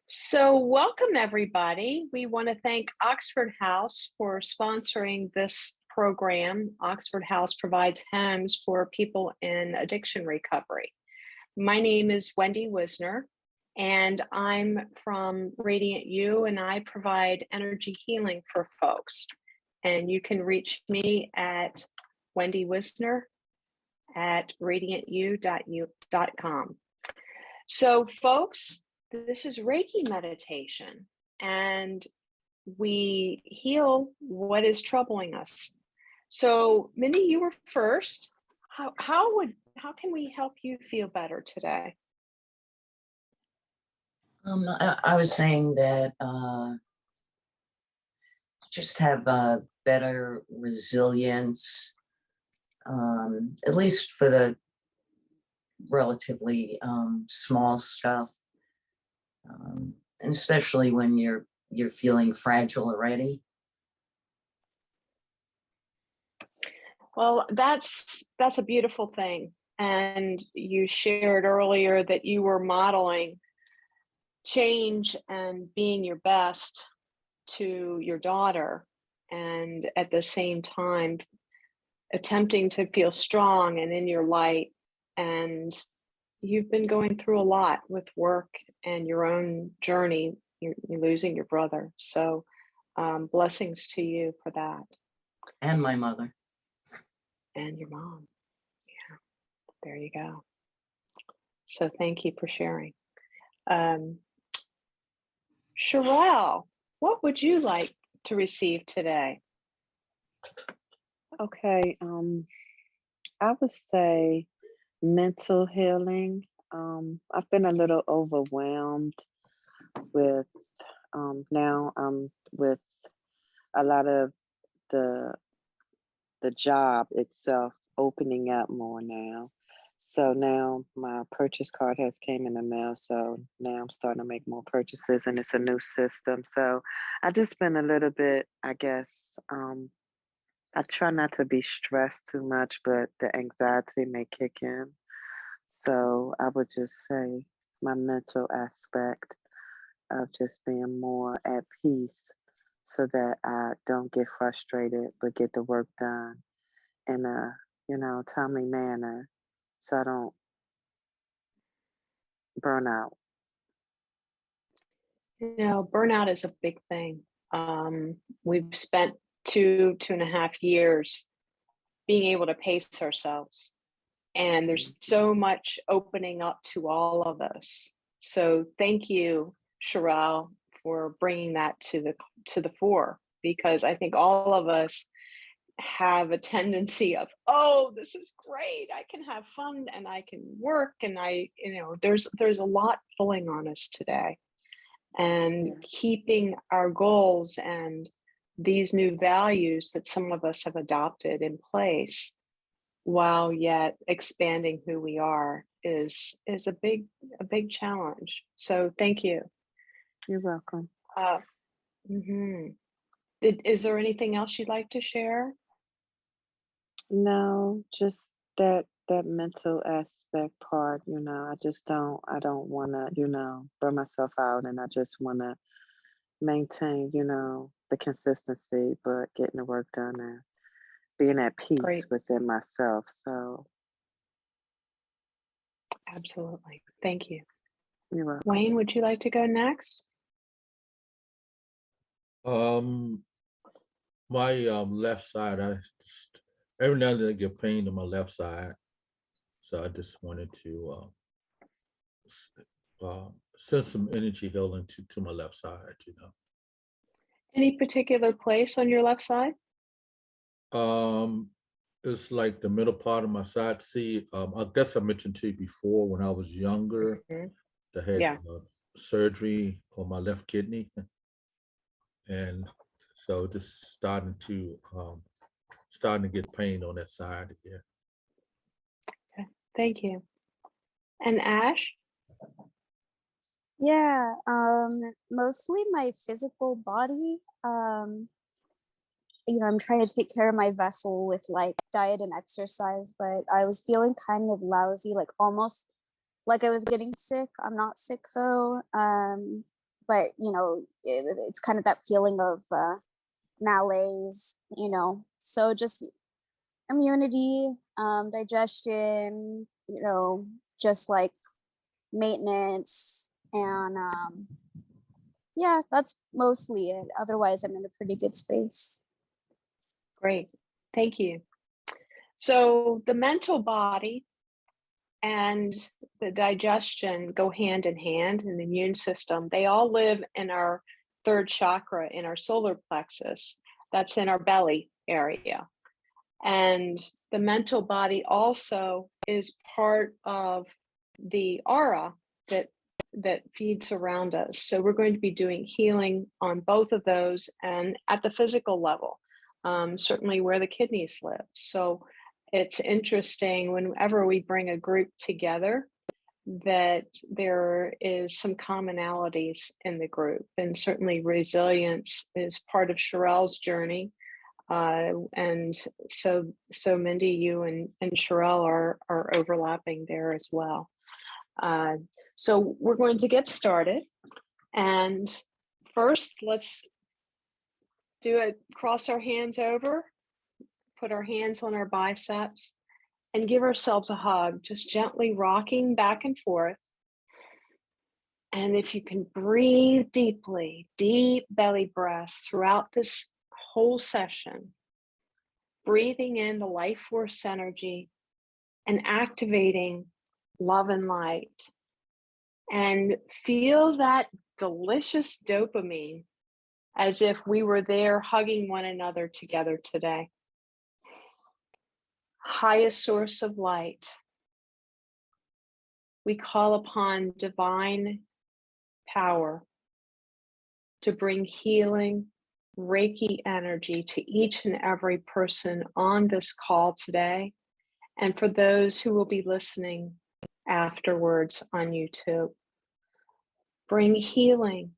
So, welcome everybody. We want to thank Oxford House for sponsoring this program. Oxford House provides homes for people in addiction recovery. My name is Wendy Wisner, and I'm from Radiant You, and I provide energy healing for folks. And you can reach me at Wendy Wisner at radiantu.com. So, folks, this is Reiki meditation, and we heal what is troubling us. So, Mindy, you were first. How can we help you feel better today? I was saying that just have better resilience, at least for the relatively small stuff, and especially when you're feeling fragile already. Well, that's a beautiful thing. And you shared earlier that you were modeling change and being your best to your daughter, and at the same time attempting to feel strong and in your light. And you've been going through a lot with work and your own journey. You're losing your brother. So blessings to you for that. And my mother. And your mom. Yeah, there you go. So thank you for sharing. Sherelle, what would you like to receive today? Okay, I would say mental healing. I've been a little overwhelmed with now with a lot of the job itself opening up more now. So now my purchase card has came in the mail. So now I'm starting to make more purchases, and it's a new system. So I just been a little bit, I guess, I try not to be stressed too much, but the anxiety may kick in. So I would just say my mental aspect of just being more at peace so that I don't get frustrated, but get the work done in a, timely manner so I don't burn out. Burnout is a big thing. We've spent 2.5 years being able to pace ourselves, and there's so much opening up to all of us. So thank you, Sherelle, for bringing that to the fore, because I think all of us have a tendency of, oh, this is great, I can have fun and I can work, and there's a lot pulling on us today. And keeping our goals and these new values that some of us have adopted in place while yet expanding who we are is a big challenge. So thank you. You're welcome. Is there anything else you'd like to share? No, just that mental aspect part, I don't want to, burn myself out, and I just want to maintain, the consistency, but getting the work done and being at peace Great. within myself. So Absolutely. Thank you. You're welcome. Wayne, would you like to go next? My left side, every now and then I get pain on my left side, so I just wanted to send some energy healing to my left side. Any particular place on your left side? It's like the middle part of my side. See, I guess I mentioned to you before when I was younger, I had surgery on my left kidney, and so just starting to get pain on that side again. Okay, thank you. And Ash? Yeah, mostly my physical body. I'm trying to take care of my vessel with like diet and exercise, but I was feeling kind of lousy, like almost like I was getting sick. I'm not sick though. but it's kind of that feeling of malaise, so just immunity, digestion, just like maintenance, and yeah, that's mostly it. Otherwise, I'm in a pretty good space. Great. Thank you. So the mental body and the digestion go hand in hand, and the immune system, they all live in our third chakra, in our solar plexus. That's in our belly area. And the mental body also is part of the aura that feeds around us. So we're going to be doing healing on both of those, and at the physical level, certainly where the kidneys live. So it's interesting whenever we bring a group together that there is some commonalities in the group, and certainly resilience is part of Sherelle's journey. And so Mindy, you and Sherelle are overlapping there as well. So we're going to get started, and first let's do it. Cross our hands over, put our hands on our biceps, and give ourselves a hug, just gently rocking back and forth. And if you can breathe deeply, deep belly breaths throughout this whole session, breathing in the life force energy and activating love and light, and feel that delicious dopamine as if we were there hugging one another together today. Highest source of light, we call upon divine power to bring healing, Reiki energy to each and every person on this call today, and for those who will be listening afterwards on YouTube. Bring healing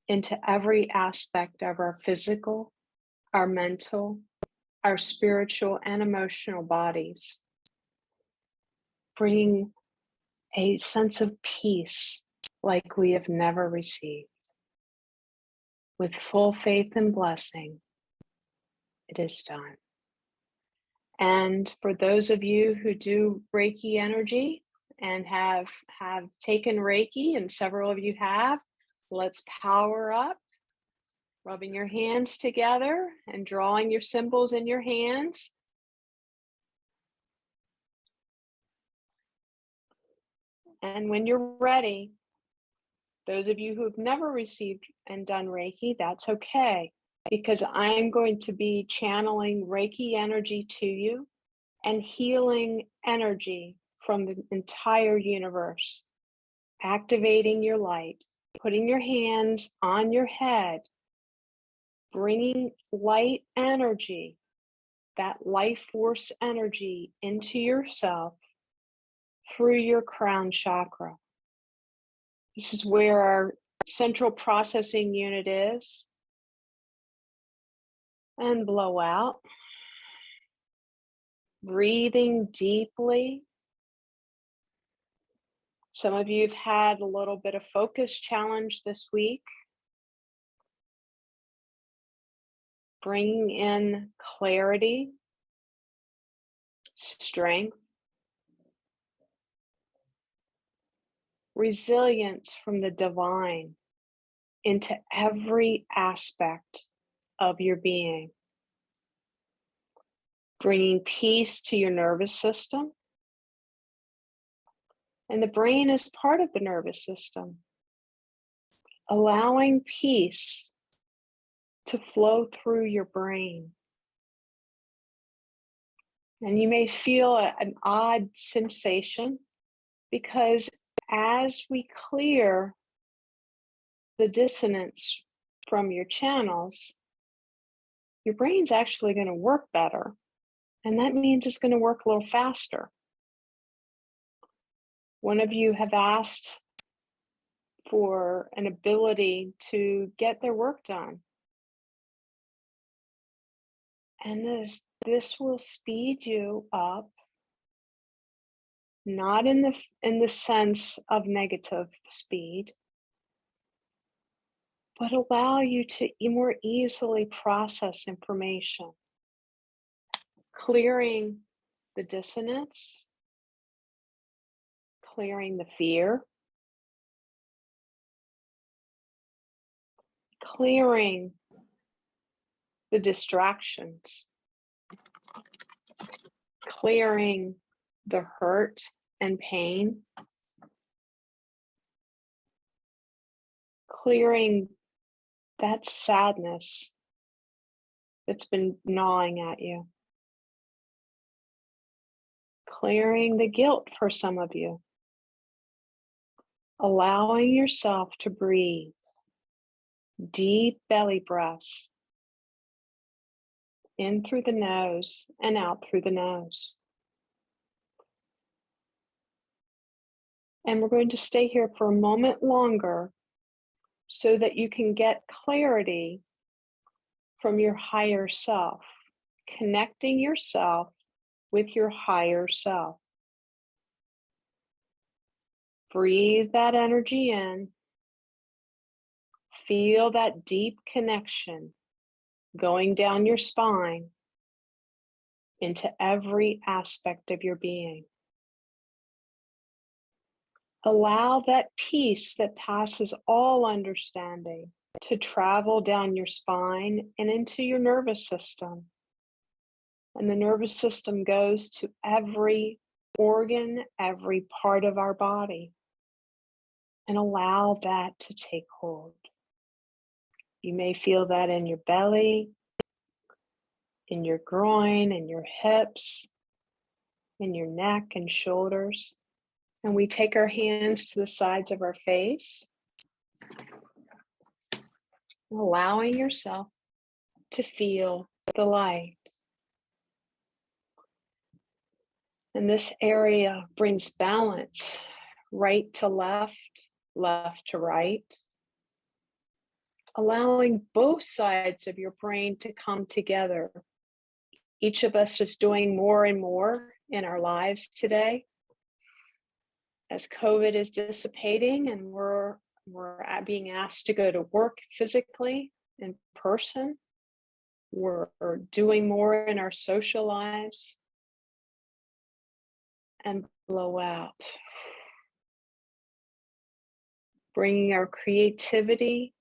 into every aspect of our physical, our mental, our spiritual and emotional bodies. Bringing a sense of peace like we have never received. With full faith and blessing, it is done. And for those of you who do Reiki energy and have taken Reiki, and several of you have, let's power up, rubbing your hands together and drawing your symbols in your hands. And when you're ready, those of you who have never received and done Reiki, that's okay, because I'm going to be channeling Reiki energy to you and healing energy from the entire universe, activating your light, putting your hands on your head, bringing light energy, that life force energy into yourself through your crown chakra. This is where our central processing unit is. And blow out. Breathing deeply. Some of you have had a little bit of focus challenge this week. Bringing in clarity, strength, resilience from the divine into every aspect of your being. Bringing peace to your nervous system. And the brain is part of the nervous system. Allowing peace to flow through your brain. And you may feel an odd sensation, because as we clear the dissonance from your channels, your brain's actually going to work better. And that means it's going to work a little faster. One of you have asked for an ability to get their work done. And this will speed you up, not in the sense of negative speed, but allow you to more easily process information, clearing the dissonance, clearing the fear, clearing the distractions, clearing the hurt and pain, clearing that sadness that's been gnawing at you, clearing the guilt for some of you, allowing yourself to breathe deep belly breaths in through the nose and out through the nose. And we're going to stay here for a moment longer so that you can get clarity from your higher self, connecting yourself with your higher self. Breathe that energy in. Feel that deep connection going down your spine into every aspect of your being. Allow that peace that passes all understanding to travel down your spine and into your nervous system. And the nervous system goes to every organ, every part of our body. And allow that to take hold. You may feel that in your belly, in your groin, in your hips, in your neck and shoulders. And we take our hands to the sides of our face, allowing yourself to feel the light. And this area brings balance, right to left, left to right, allowing both sides of your brain to come together. Each of us is doing more and more in our lives today. As COVID is dissipating and we're being asked to go to work physically in person, we're doing more in our social lives. And blow out. Bringing our creativity,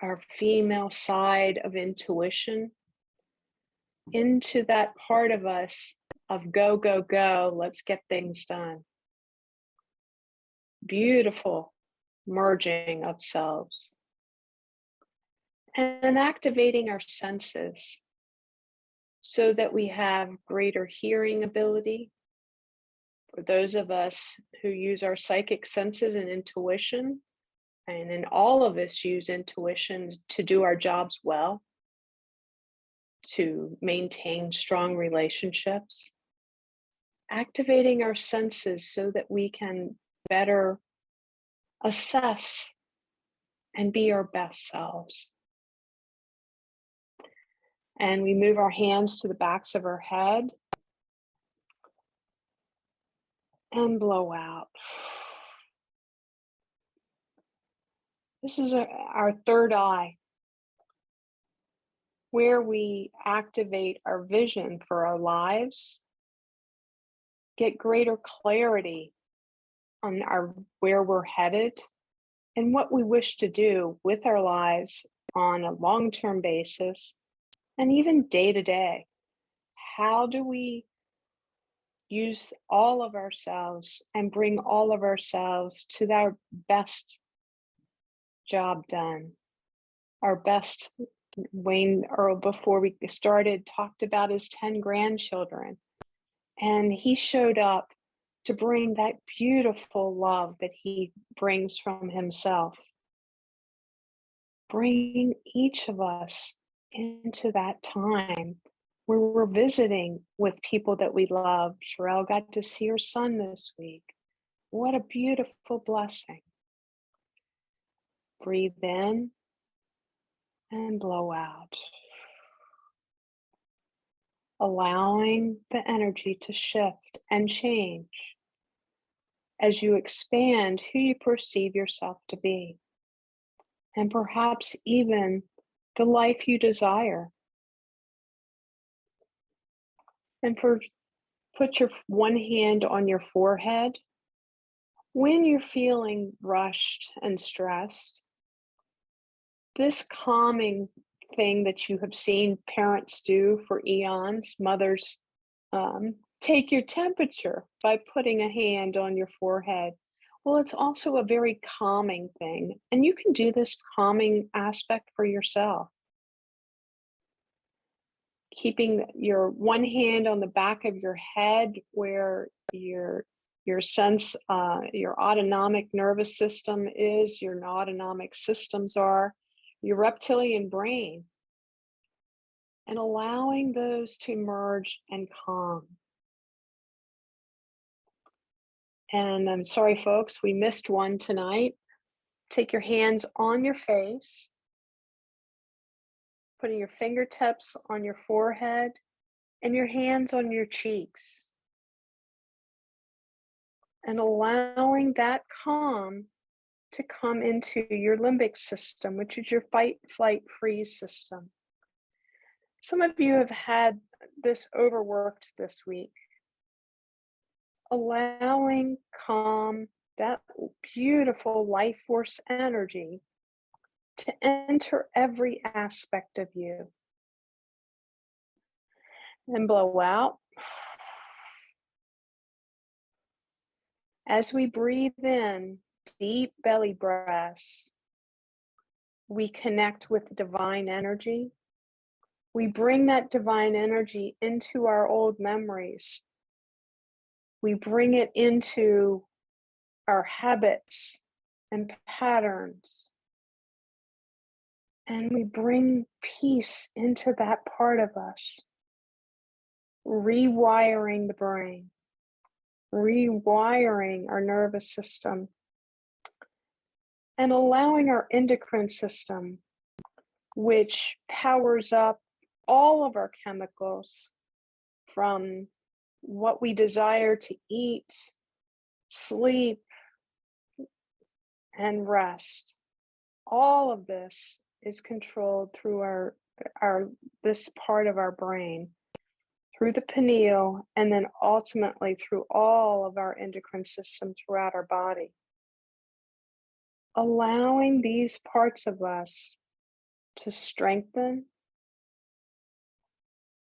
our female side of intuition into that part of us of go, go, go, let's get things done. Beautiful merging of selves. And activating our senses so that we have greater hearing ability. For those of us who use our psychic senses and intuition, and in all of us use intuition to do our jobs well, to maintain strong relationships, activating our senses so that we can better assess and be our best selves. And we move our hands to the backs of our head and blow out. This is our third eye, where we activate our vision for our lives, get greater clarity on where we're headed and what we wish to do with our lives on a long-term basis and even day to day. How do we use all of ourselves and bring all of ourselves to our best job done? Our best, Wayne Earl, before we started, talked about his 10 grandchildren. And he showed up to bring that beautiful love that he brings from himself. Bringing each of us into that time where we're visiting with people that we love. Sherelle got to see her son this week. What a beautiful blessing. Breathe in and blow out. Allowing the energy to shift and change as you expand who you perceive yourself to be. and perhaps even the life you desire. And put your one hand on your forehead. When you're feeling rushed and stressed, this calming thing that you have seen parents do for eons, mothers take your temperature by putting a hand on your forehead. Well, it's also a very calming thing, and you can do this calming aspect for yourself. Keeping your one hand on the back of your head where your autonomic nervous system is, your autonomic systems are, your reptilian brain, and allowing those to merge and calm. And I'm sorry, folks, we missed one tonight. Take your hands on your face, putting your fingertips on your forehead and your hands on your cheeks, and allowing that calm to come into your limbic system, which is your fight, flight, freeze system. Some of you have had this overworked this week. Allowing calm, that beautiful life force energy, to enter every aspect of you. And blow out. As we breathe in, deep belly breaths, we connect with divine energy. We bring that divine energy into our old memories. We bring it into our habits and patterns. And we bring peace into that part of us, rewiring the brain, rewiring our nervous system, and allowing our endocrine system, which powers up all of our chemicals from what we desire to eat, sleep, and rest. All of this is controlled through this part of our brain, through the pineal, and then ultimately through all of our endocrine system throughout our body. Allowing these parts of us to strengthen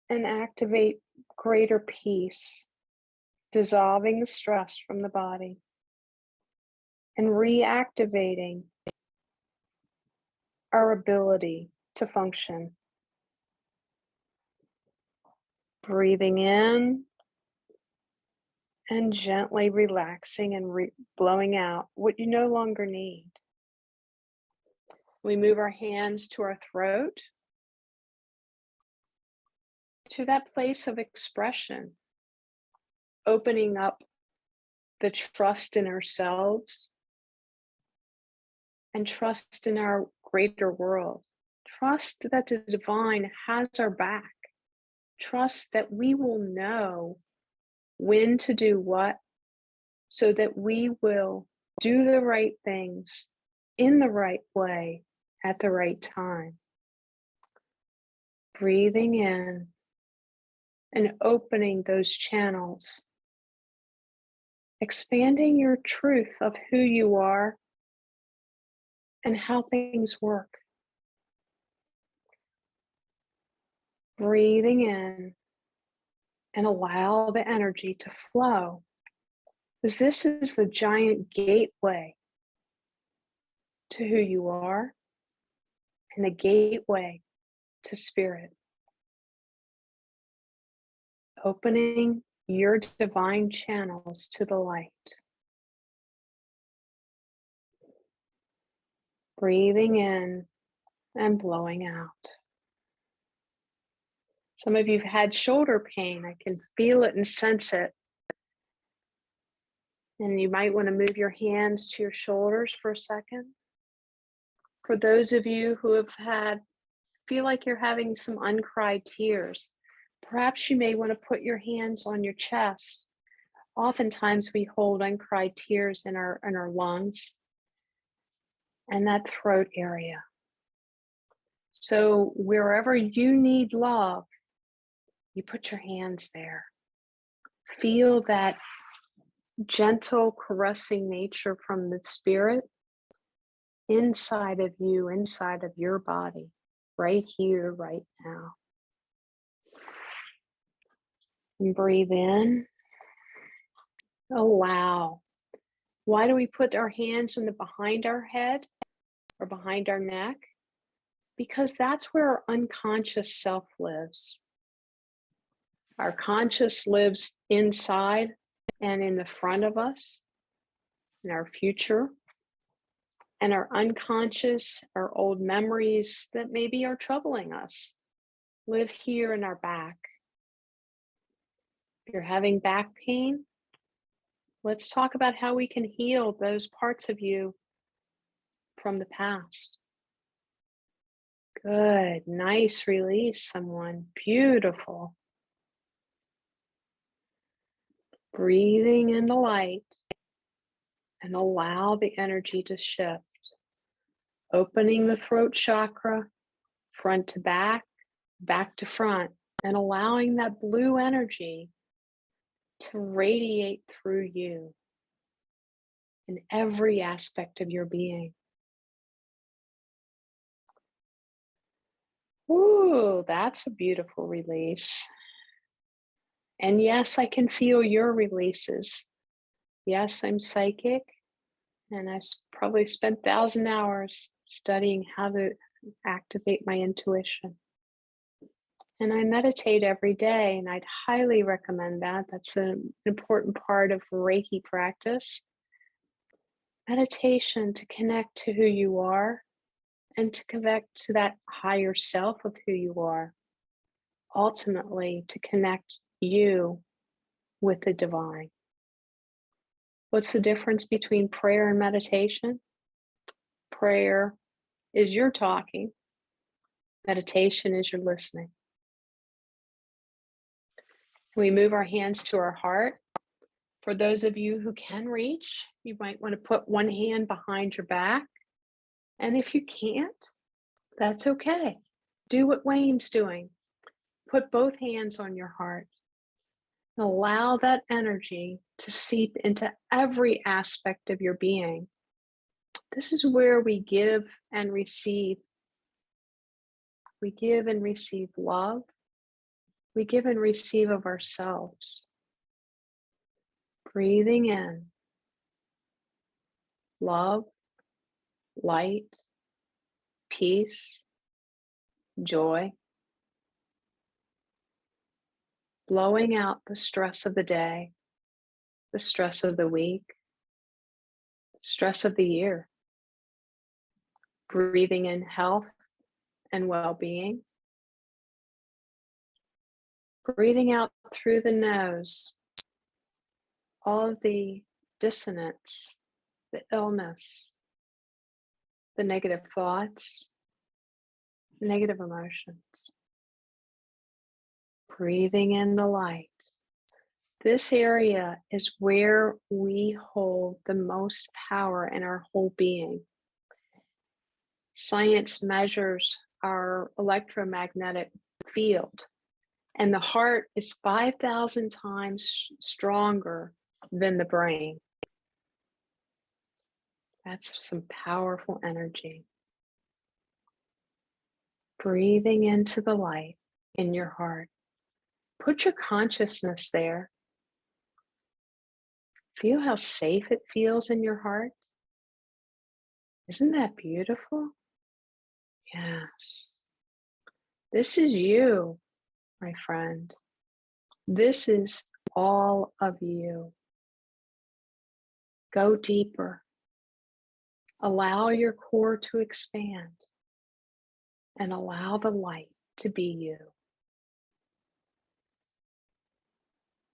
and activate greater peace, dissolving the stress from the body and reactivating our ability to function. Breathing in and gently relaxing and blowing out what you no longer need. We move our hands to our throat, to that place of expression, opening up the trust in ourselves and trust in our greater world. Trust that the divine has our back. Trust that we will know when to do what, so that we will do the right things in the right way at the right time. Breathing in and opening those channels, expanding your truth of who you are and how things work. Breathing in and allow the energy to flow, because this is the giant gateway to who you are and the gateway to spirit. Opening your divine channels to the light. Breathing in and blowing out. Some of you have had shoulder pain. I can feel it and sense it. And you might want to move your hands to your shoulders for a second. For those of you who have feel like you're having some uncried tears, perhaps you may want to put your hands on your chest. Oftentimes we hold uncried tears in our lungs. and that throat area. So wherever you need love, you put your hands there. Feel that gentle, caressing nature from the spirit inside of you, inside of your body, right here, right now. And breathe in. Allow. Why do we put our hands in the behind our head or behind our neck? Because that's where our unconscious self lives. Our conscious lives inside and in the front of us, in our future. And our unconscious, our old memories that maybe are troubling us, live here in our back. If you're having back pain, let's talk about how we can heal those parts of you from the past. Good, nice release, someone. Beautiful. Breathing in the light and allow the energy to shift. Opening the throat chakra, front to back, back to front, and allowing that blue energy to radiate through you in every aspect of your being. Ooh, that's a beautiful release. And yes, I can feel your releases. Yes, I'm psychic, and I've probably spent 1,000 hours studying how to activate my intuition. And I meditate every day, and I'd highly recommend that. That's an important part of Reiki practice. Meditation to connect to who you are and to connect to that higher self of who you are. Ultimately, to connect you with the divine. What's the difference between prayer and meditation? Prayer is your talking. Meditation is your listening. We move our hands to our heart. For those of you who can reach, you might want to put one hand behind your back. And if you can't, that's okay. Do what Wayne's doing. Put both hands on your heart. Allow that energy to seep into every aspect of your being. This is where we give and receive. We give and receive love. We give and receive of ourselves. Breathing in love, light, peace, joy. Blowing out the stress of the day, the stress of the week, the stress of the year. Breathing in health and well-being. Breathing out through the nose, all of the dissonance, the illness, the negative thoughts, negative emotions. Breathing in the light. This area is where we hold the most power in our whole being. Science measures our electromagnetic field, and the heart is 5,000 times stronger than the brain. That's some powerful energy. Breathing into the light in your heart. Put your consciousness there. Feel how safe it feels in your heart. Isn't that beautiful? Yes. This is you, my friend. This is all of you. Go deeper. Allow your core to expand and allow the light to be you.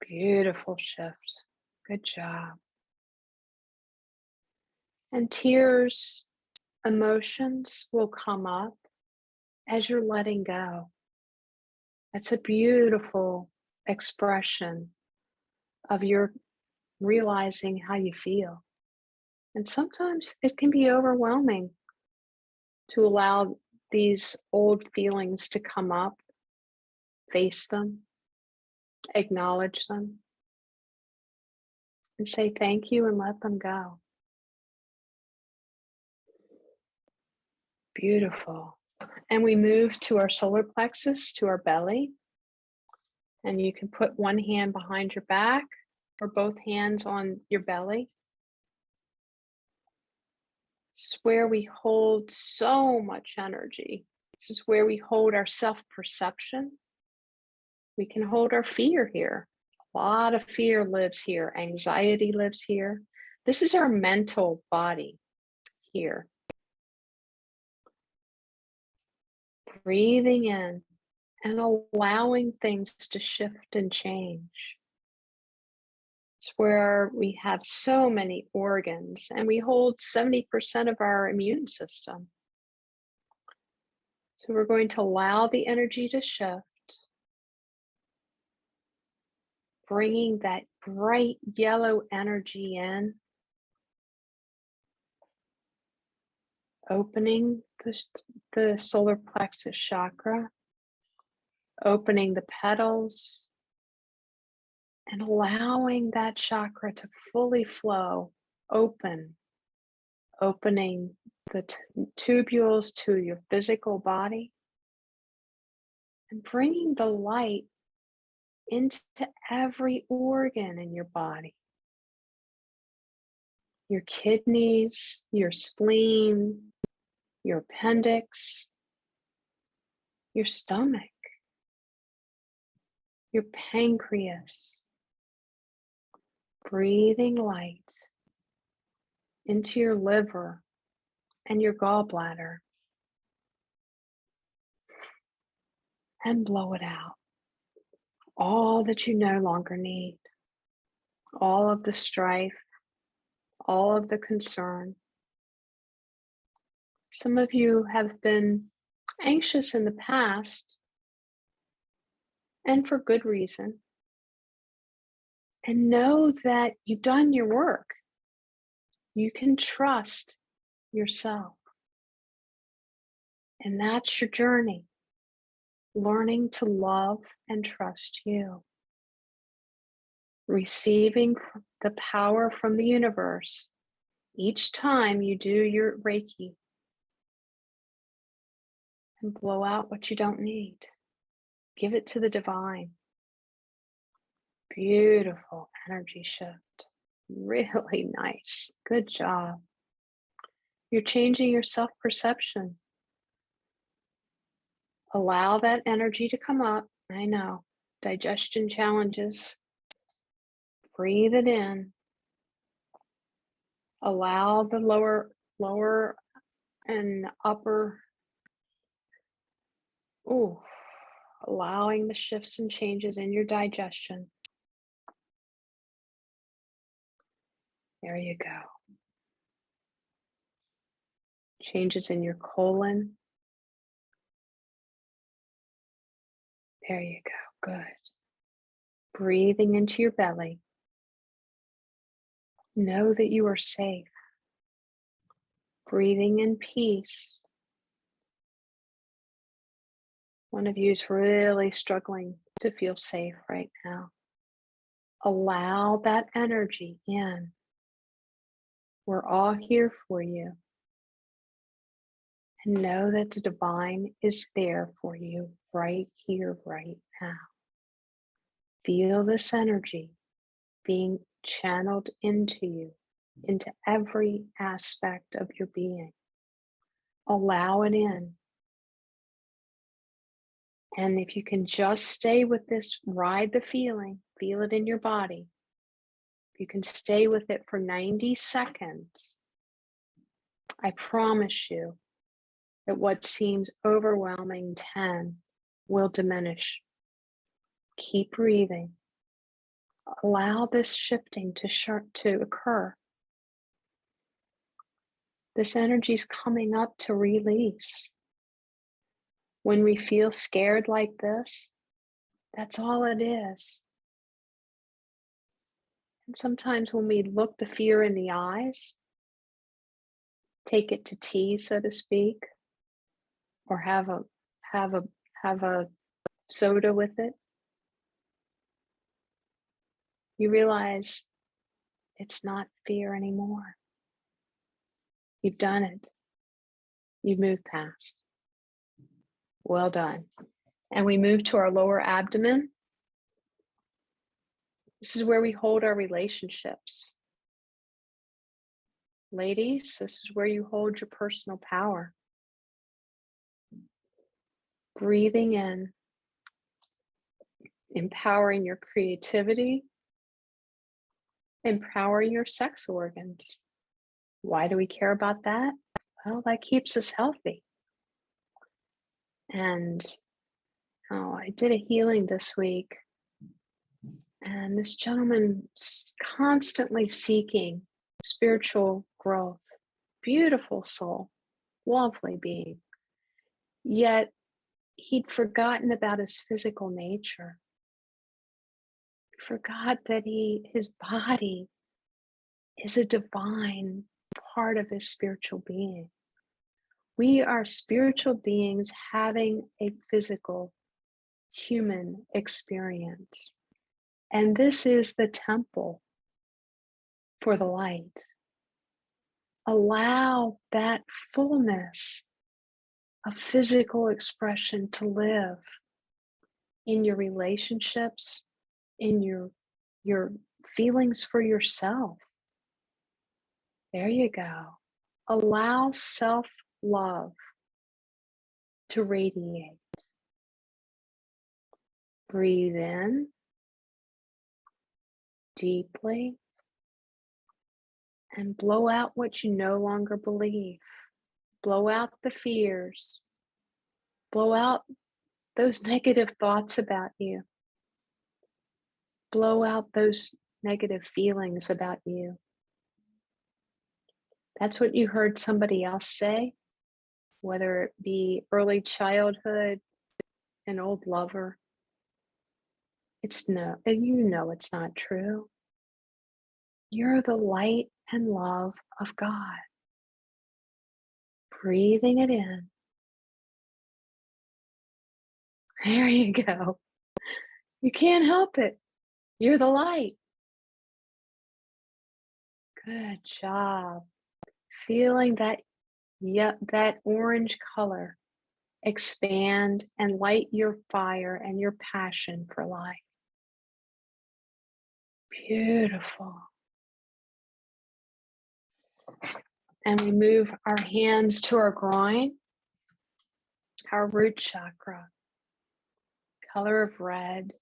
Beautiful shift. Good job. And tears, emotions will come up as you're letting go. It's a beautiful expression of your realizing how you feel. And sometimes it can be overwhelming to allow these old feelings to come up, face them, acknowledge them, and say thank you and let them go. Beautiful. And we move to our solar plexus, to our belly. And you can put one hand behind your back or both hands on your belly. This is where we hold so much energy. This is where we hold our self-perception. We can hold our fear here. A lot of fear lives here. Anxiety lives here. This is our mental body here. Breathing in and allowing things to shift and change. It's where we have so many organs and we hold 70% of our immune system. So we're going to allow the energy to shift, bringing that bright yellow energy in, opening the solar plexus chakra, opening the petals, and allowing that chakra to fully flow, opening the tubules to your physical body, and bringing the light into every organ in your body. Your kidneys, your spleen, your appendix, your stomach, your pancreas. Breathing light into your liver and your gallbladder, and blow it out. All that you no longer need, all of the strife, all of the concern. Some of you have been anxious in the past, and for good reason. And know that you've done your work. You can trust yourself. And that's your journey, learning to love and trust you. Receiving the power from the universe each time you do your Reiki. And blow out what you don't need. Give it to the divine. Beautiful energy shift. Really nice. Good job. You're changing your self-perception. Allow that energy to come up. I know, digestion challenges. Breathe it in. Allow the lower and upper, allowing the shifts and changes in your digestion. There you go. Changes in your colon. There you go. Good. Breathing into your belly. Know that you are safe. Breathing in peace. One of you is really struggling to feel safe right now. Allow that energy in. We're all here for you. And know that the divine is there for you right here, right now. Feel this energy being channeled into you, into every aspect of your being. Allow it in. And if you can just stay with this, ride the feeling, feel it in your body. If you can stay with it for 90 seconds, I promise you that what seems overwhelming 10 will diminish. Keep breathing. Allow this shifting to occur. This energy is coming up to release. When we feel scared like this, that's all it is. And sometimes when we look the fear in the eyes, take it to tea, so to speak, or have a soda with it, you realize it's not fear anymore. You've done it. You've moved past. Well done. And we move to our lower abdomen. This is where we hold our relationships. Ladies, this is where you hold your personal power. Breathing in, empowering your creativity, empowering your sex organs. Why do we care about that? Well, that keeps us healthy. And I did a healing this week, and this gentleman constantly seeking spiritual growth, beautiful soul, lovely being. Yet he'd forgotten about his physical nature. Forgot that his body is a divine part of his spiritual being. We are spiritual beings having a physical human experience. And this is the temple for the light. Allow that fullness of physical expression to live in your relationships, in your feelings for yourself. There you go. Allow self-love to radiate. Breathe in deeply and blow out what you no longer believe. Blow out the fears. Blow out those negative thoughts about you. Blow out those negative feelings about you. That's what you heard somebody else say, whether it be early childhood, an old lover. It's no, you know it's not true. You're the light and love of God. Breathing it in. There you go. You can't help it. You're the light. Good job. Feeling that, that orange color expand and light your fire and your passion for life. Beautiful. And we move our hands to our groin, our root chakra, color of red.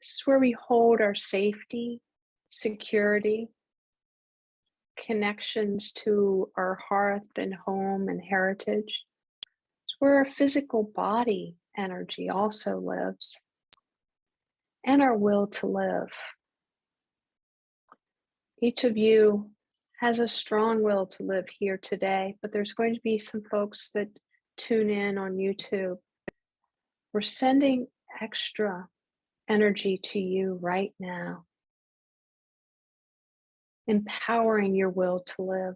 This is where we hold our safety, security, connections to our hearth and home and heritage. It's where our physical body energy also lives, and our will to live. Each of you has a strong will to live here today, but there's going to be some folks that tune in on YouTube. We're sending extra energy to you right now, empowering your will to live,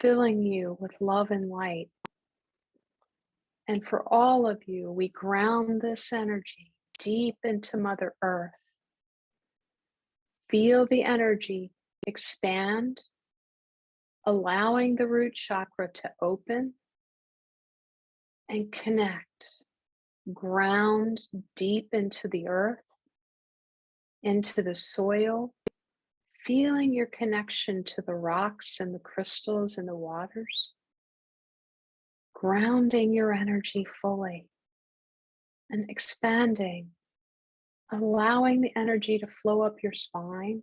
filling you with love and light. And for all of you, we ground this energy deep into Mother Earth. Feel the energy expand, allowing the root chakra to open and connect, ground deep into the earth, into the soil, feeling your connection to the rocks and the crystals and the waters, grounding your energy fully and expanding, allowing the energy to flow up your spine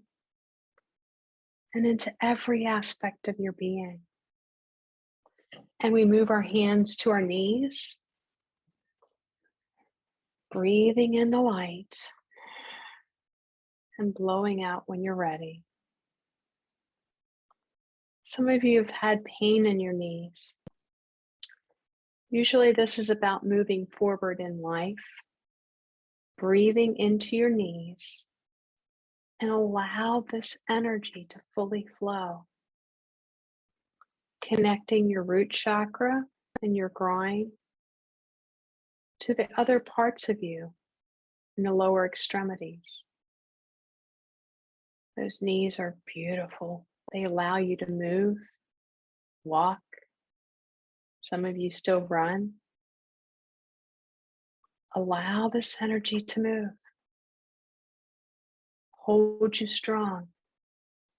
and into every aspect of your being. And we move our hands to our knees, breathing in the light and blowing out when you're ready. Some of you have had pain in your knees. Usually this is about moving forward in life, breathing into your knees, and allow this energy to fully flow. Connecting your root chakra and your groin to the other parts of you in the lower extremities. Those knees are beautiful. They allow you to move, walk. Some of you still run. Allow this energy to move. Hold you strong.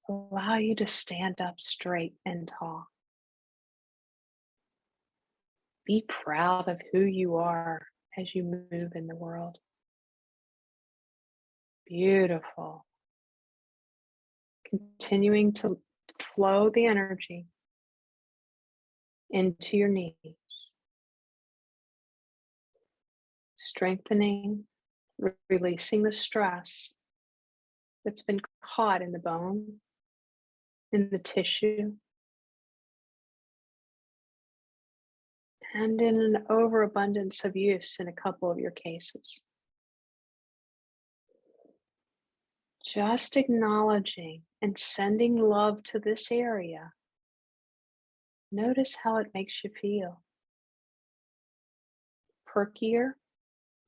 Allow you to stand up straight and tall. Be proud of who you are as you move in the world. Beautiful. Continuing to flow the energy into your knees. Strengthening, releasing the stress that's been caught in the bone, in the tissue, and in an overabundance of use in a couple of your cases. Just acknowledging and sending love to this area. Notice how it makes you feel. Perkier,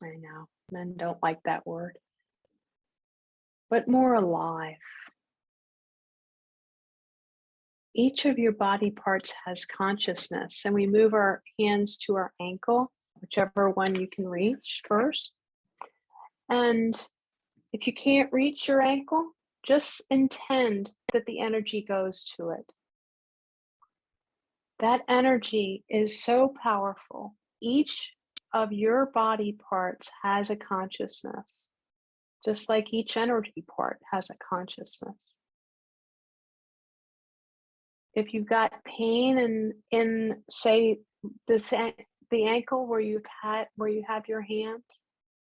I know, men don't like that word, but more alive. Each of your body parts has consciousness, and we move our hands to our ankle, whichever one you can reach first. And if you can't reach your ankle, just intend that the energy goes to it. That energy is so powerful. Each of your body parts has a consciousness, just like each energy part has a consciousness. If you've got pain in say the ankle where you have your hand,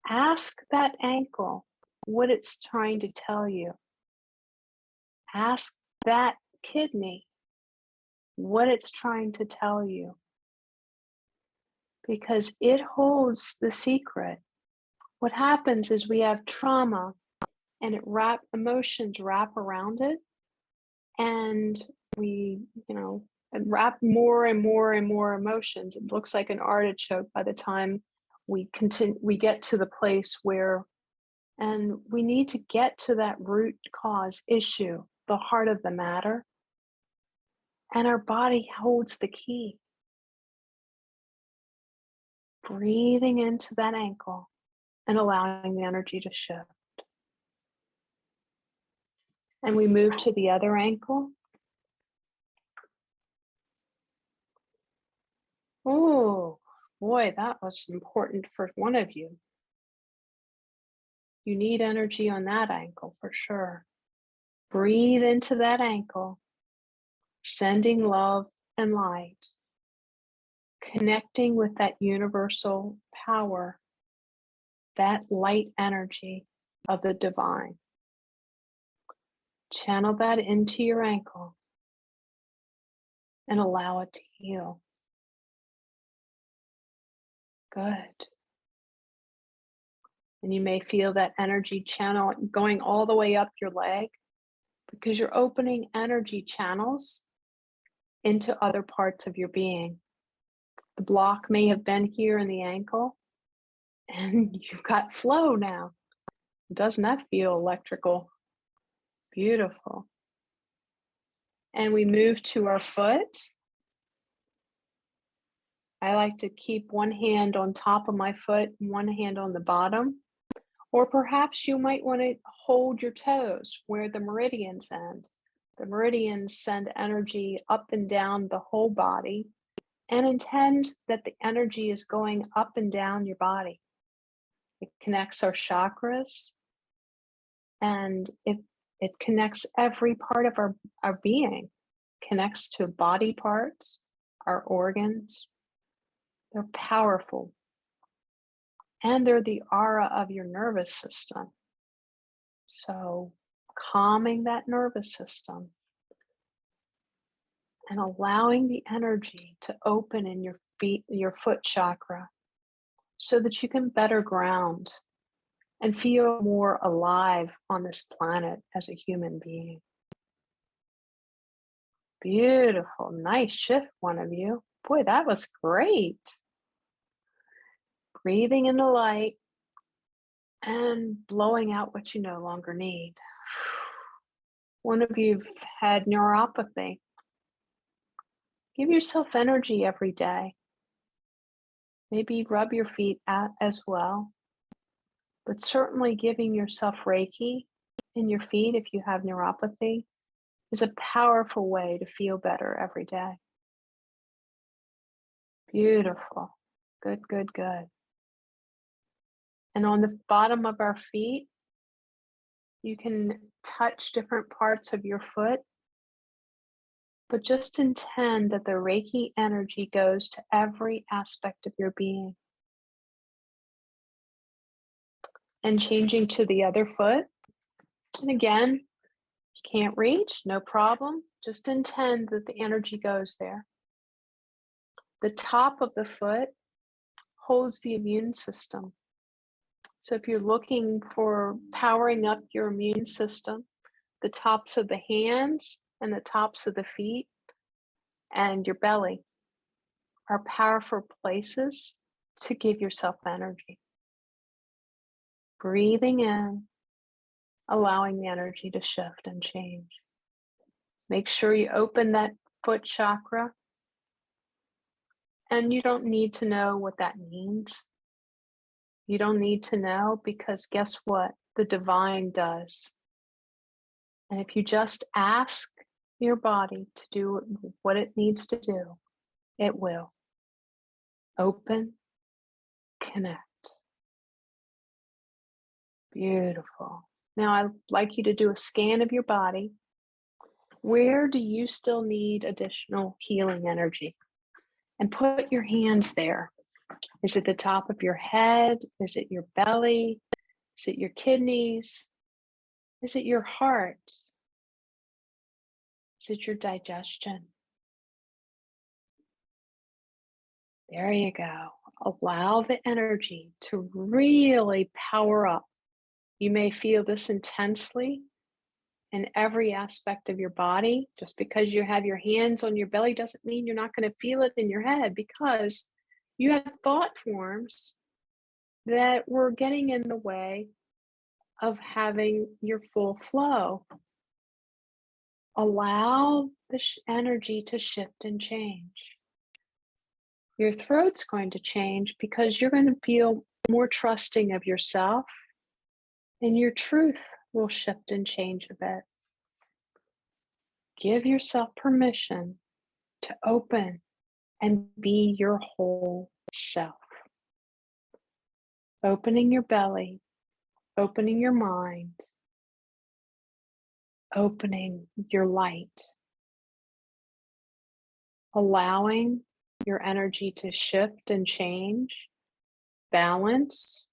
ask that ankle what it's trying to tell you. Ask that kidney what it's trying to tell you, because it holds the secret. What happens is we have trauma and emotions wrap around it, and we, wrap more and more and more emotions. It looks like an artichoke by the time we get to the place where, and we need to get to that root cause issue, the heart of the matter. And our body holds the key. Breathing into that ankle and allowing the energy to shift. And we move to the other ankle. Oh, boy, that was important for one of you. You need energy on that ankle for sure. Breathe into that ankle, sending love and light, connecting with that universal power, that light energy of the divine. Channel that into your ankle and allow it to heal. Good. And you may feel that energy channel going all the way up your leg, because you're opening energy channels into other parts of your being. The block may have been here in the ankle, and you've got flow now. Doesn't that feel electrical? Beautiful. And we move to our foot. I like to keep one hand on top of my foot and one hand on the bottom. Or perhaps you might want to hold your toes where the meridians end. The meridians send energy up and down the whole body, and intend that the energy is going up and down your body. It connects our chakras, and it connects every part of our being. Connects to body parts, our organs. They're powerful. And they're the aura of your nervous system. So calming that nervous system and allowing the energy to open in your feet, your foot chakra, so that you can better ground and feel more alive on this planet as a human being. Beautiful, nice shift, one of you. Boy, that was great. Breathing in the light and blowing out what you no longer need. One of you've had neuropathy. Give yourself energy every day. Maybe rub your feet out as well. But certainly giving yourself Reiki in your feet if you have neuropathy is a powerful way to feel better every day. Beautiful. Good, good, good. And on the bottom of our feet, you can touch different parts of your foot, but just intend that the Reiki energy goes to every aspect of your being. And changing to the other foot. And again, you can't reach, no problem. Just intend that the energy goes there. The top of the foot holds the immune system. So if you're looking for powering up your immune system, the tops of the hands and the tops of the feet and your belly are powerful places to give yourself energy. Breathing in, allowing the energy to shift and change. Make sure you open that foot chakra. And you don't need to know what that means. You don't need to know, because guess what? The divine does. And if you just ask your body to do what it needs to do, it will. Open, connect. Beautiful. Now I'd like you to do a scan of your body. Where do you still need additional healing energy? And put your hands there. Is it the top of your head? Is it your belly? Is it your kidneys? Is it your heart? Is it your digestion? There you go. Allow the energy to really power up. You may feel this intensely in every aspect of your body. Just because you have your hands on your belly doesn't mean you're not going to feel it in your head, because you have thought forms that were getting in the way of having your full flow. Allow the energy to shift and change. Your throat's going to change because you're going to feel more trusting of yourself, and your truth will shift and change a bit. Give yourself permission to open and be your whole self. Opening your belly, opening your mind, opening your light, allowing your energy to shift and change, balance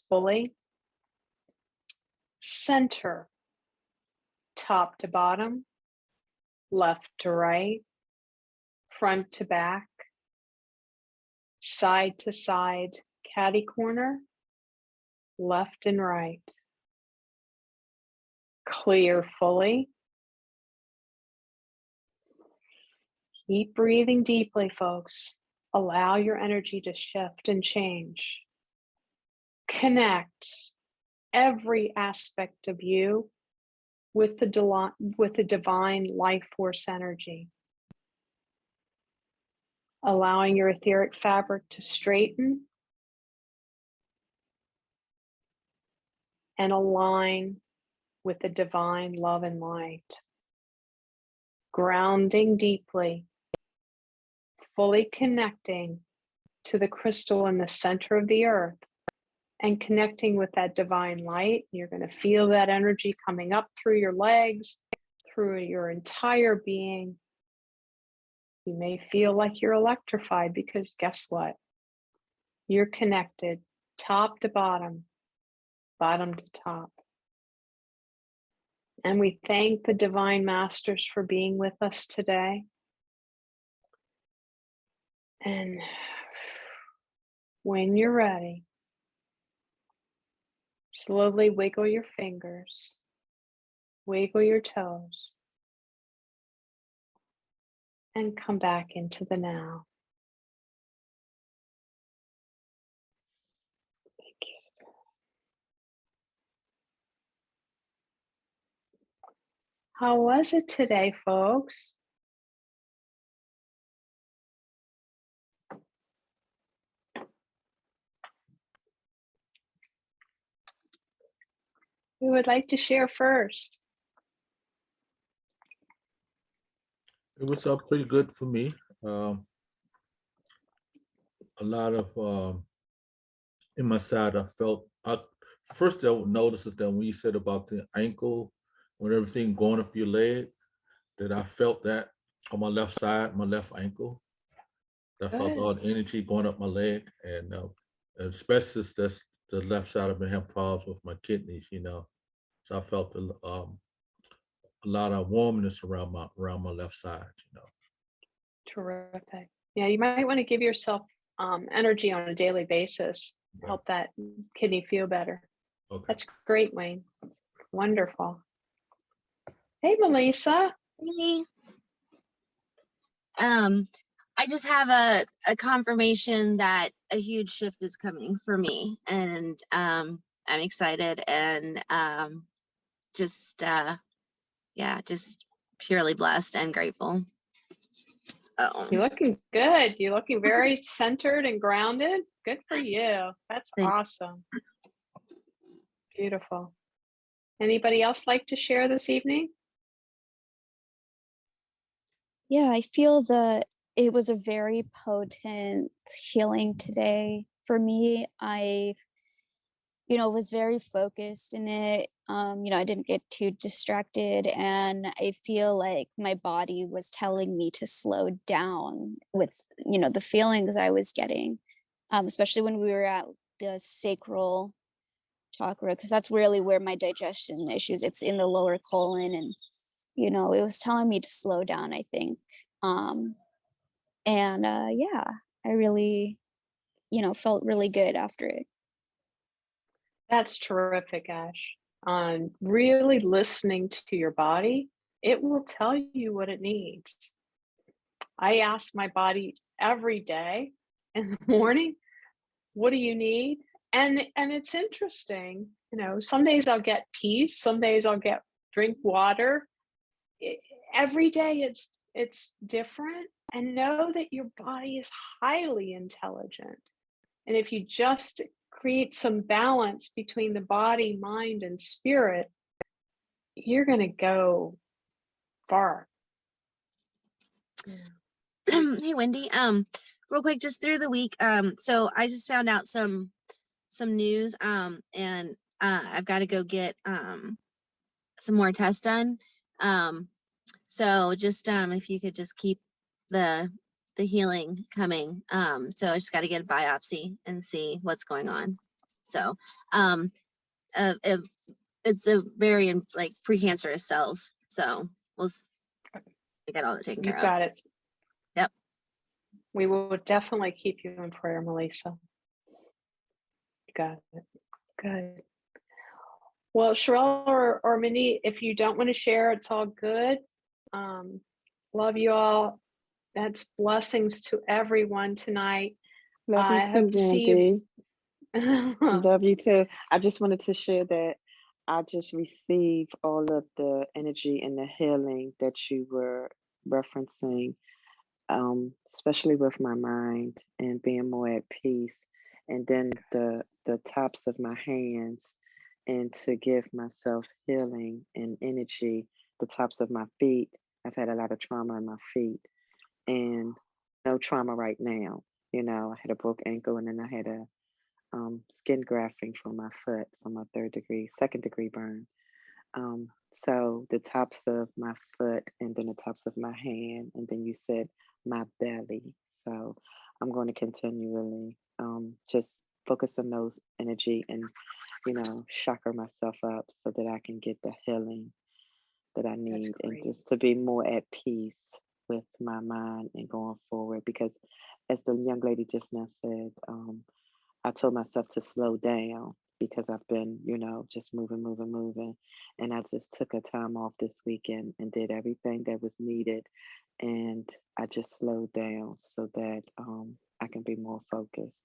fully, center, top to bottom, left to right, front to back, side to side, catty corner, left and right. Clear fully. Keep breathing deeply, folks. Allow your energy to shift and change. Connect every aspect of you with the divine life force energy. Allowing your etheric fabric to straighten and align with the divine love and light. Grounding deeply, fully connecting to the crystal in the center of the earth and connecting with that divine light. You're going to feel that energy coming up through your legs, through your entire being. You may feel like you're electrified, because guess what? You're connected top to bottom, bottom to top. And we thank the divine masters for being with us today. And when you're ready, slowly wiggle your fingers, wiggle your toes, and come back into the now. Thank you, Spirit. How was it today, folks? Who would like to share first? It was pretty good for me. A lot of in my side, I felt. First, I noticed that when you said about the ankle, when everything going up your leg, that I felt that on my left side, my left ankle. I felt Good. all the energy going up my leg, and especially since that's the left side. I've been having problems with my kidneys, So I felt a lot of warmness around my left side, Terrific. Yeah, you might want to give yourself energy on a daily basis. Right. Help that kidney feel better. Okay. That's great, Wayne. Wonderful. Hey, Melissa. Hey. I just have a confirmation that a huge shift is coming for me, and I'm excited and just just purely blessed and grateful. You're looking good. You're looking very centered and grounded. Good for you. That's awesome. Beautiful. Anybody else like to share this evening? Yeah, I feel that it was a very potent healing today. For me, I was very focused in it. I didn't get too distracted, and I feel like my body was telling me to slow down with, the feelings I was getting, especially when we were at the sacral chakra, because that's really where my digestion issues, it's in the lower colon, and, it was telling me to slow down, I think. Yeah, I really, felt really good after it. That's terrific, Ash. Really listening to your body, it will tell you what it needs. I ask my body every day in the morning, what do you need? And it's interesting, some days I'll get peace, some days I'll get drink water. Every day it's different, and know that your body is highly intelligent. And if you just create some balance between the body, mind, and spirit, you're going to go far. Hey, Wendy. Real quick, just through the week. So I just found out some news. And I've got to go get some more tests done. So just if you could just keep the healing coming. So I just got to get a biopsy and see what's going on. So it's a very like precancerous cells. So we'll get all that taken care of. You've got it. Yep. We will definitely keep you in prayer, Melissa. Got it. Good. Well, Sherelle or Minnie, if you don't want to share, it's all good. Love you all. That's blessings to everyone tonight. Love you I too, hope to see Wendy. you. Love you too. I just wanted to share that I just received all of the energy and the healing that you were referencing, especially with my mind and being more at peace. And then the tops of my hands, and to give myself healing and energy, the tops of my feet. I've had a lot of trauma in my feet, and no trauma right now. I had a broke ankle, and then I had a skin grafting from my foot from a second degree burn. So the tops of my foot, and then the tops of my hand, and then you said my belly. So I'm going to continually just focus on those energy and, chakra myself up so that I can get the healing that I need, and just to be more at peace with my mind and going forward. Because as the young lady just now said, I told myself to slow down, because I've been, just moving. And I just took a time off this weekend and did everything that was needed. And I just slowed down so that I can be more focused.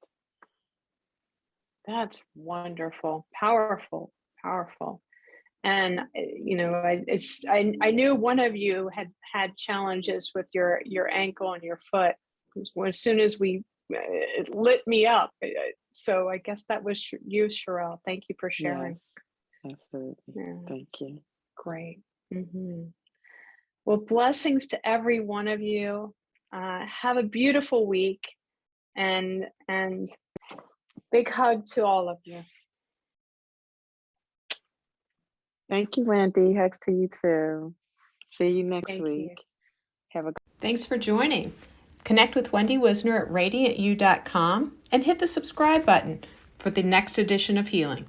That's wonderful, powerful, powerful. And I knew one of you had challenges with your ankle and your foot. As soon as it lit me up. So I guess that was you, Sherelle. Thank you for sharing. Yes, absolutely. Yeah. Thank you. Great. Well, blessings to every one of you. Have a beautiful week, and big hug to all of you. Thank you, Wendy. Hugs to you too. See you next Thank week. you. Thanks for joining. Connect with Wendy Wisner at radiantyou.com and hit the subscribe button for the next edition of Healing.